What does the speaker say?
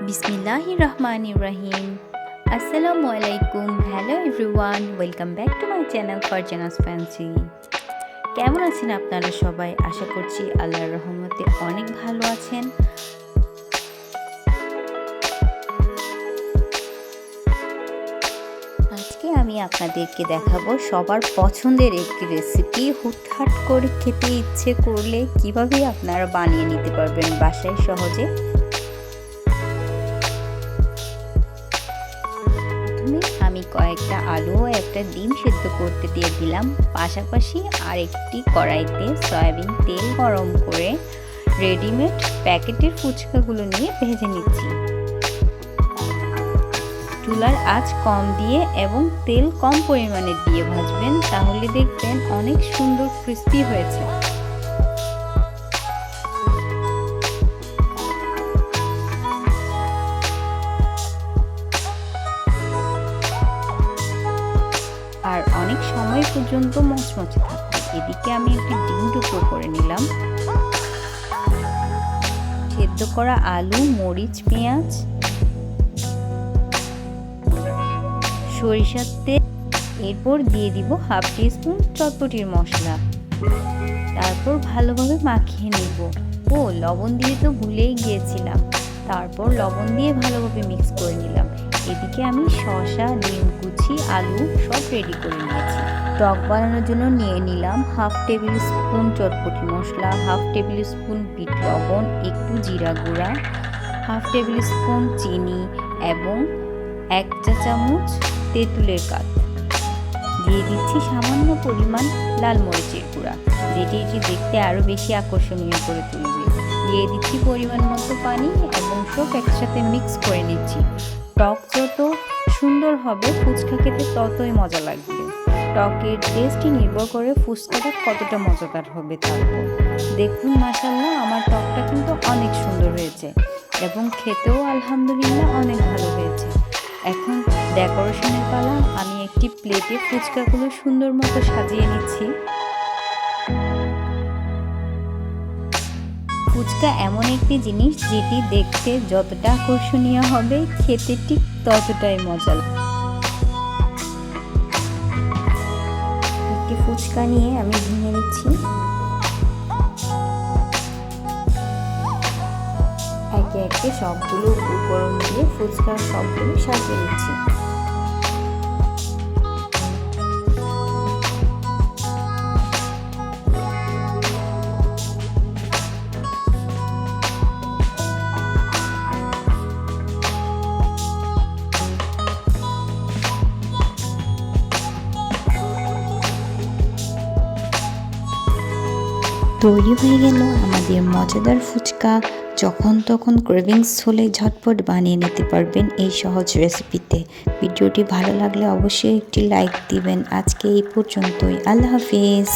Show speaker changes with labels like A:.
A: Bismillahirrahmanirrahim. Assalamualaikum. Hello everyone. Welcome back to my channel Farjana's Fancy. কেমন আছেন আপনারা সবাই? আশা করছি আল্লাহর রহমতে অনেক ভালো আছেন। আজকে আমি আপনাদেরকে দেখাবো সবার পছন্দের একটি রেসিপি। হুটহাট করে খেতে ইচ্ছে করলে কিভাবে আপনারা বানিয়ে নিতে পারবেন বাসায় সহজে। আমি কয়েকটা আলু ও একটা ডিম সেদ্ধ করতে দিয়ে দিলাম। পাশাপাশি আর একটি কড়াইতে সয়াবিন তেল গরম করে রেডিমেড প্যাকেটের ফুচকাগুলো নিয়ে ভেজে নিচ্ছি। চুলার আঁচ কম দিয়ে এবং তেল কম পরিমাণে দিয়ে ভাজবেন, তাহলে দেখবেন অনেক সুন্দর ক্রিস্পি হয়েছে। আর অনেক সময় পর্যন্ত মচমচে থাকবে। এদিকে আমি একটি ডিম টুকরো করে নিলাম। সেদ্ধ করা আলু, মরিচ, পেঁয়াজ, সরিষার তেল, এরপর দিয়ে দিব হাফ টিস্পুন চটপটির মশলা। তারপর ভালোভাবে মাখিয়ে নিব। ও লবণ দিয়ে তো ভুলেই গিয়েছিলাম। তারপর লবণ দিয়ে ভালোভাবে মিক্স করে নিলাম। এদিকে আমি শসা, ডিম কুচি, আলু সব রেডি করে নিয়েছি। টক বানানোর জন্য নিয়ে নিলাম হাফ টেবিল স্পুন চটপটি মশলা, হাফ টেবিল স্পুন বিট লবণ, একটু জিরা গুঁড়া, হাফ টেবিল স্পুন চিনি এবং 1 চা চামচ তেঁতুলের কাঠ। দিয়ে দিচ্ছি সামান্য পরিমাণ লাল মরিচের গুঁড়া, যেটি দেখতে আরও বেশি আকর্ষণীয় করে তুলবে। দিয়ে দিচ্ছি পরিমাণ মতো পানি এবং সব একসাথে মিক্স করে নিচ্ছি। টক যত সুন্দর হবে ফুচকা খেতে ততই মজা লাগবে। টকের টেস্টই নির্ভর করে ফুচকাটা কতটা মজাদার হবে। তারপর দেখুন মাশাআল্লাহ আমার টকটা কিন্তু অনেক সুন্দর হয়েছে এবং খেতেও আলহামদুলিল্লাহ অনেক ভালো হয়েছে। এখন ডেকোরেশনের পালা। আমি একটি প্লেটে ফুচকাগুলো সুন্দর মতো সাজিয়ে নিচ্ছি। ফুচকা এমন একটি জিনিস যেটি দেখতে যতটা আকর্ষণীয় হবে খেতে ঠিক ততটাই মজা। একটি ফুচকা নিয়ে আমি ভেঙে নিচ্ছি। একে একে সবগুলো উপকরণ দিয়ে ফুচকা সবগুলো সাজিয়ে নিচ্ছি। তৈরি হয়ে গেল আমাদের মজাদার ফুচকা। যখন তখন ক্রেভিংস হলে ঝটপট বানিয়ে নিতে পারবেন এই সহজ রেসিপিতে। ভিডিওটি ভালো লাগলে অবশ্যই একটি লাইক দিবেন। আজকে এই পর্যন্তই। আল্লাহ হাফেজ।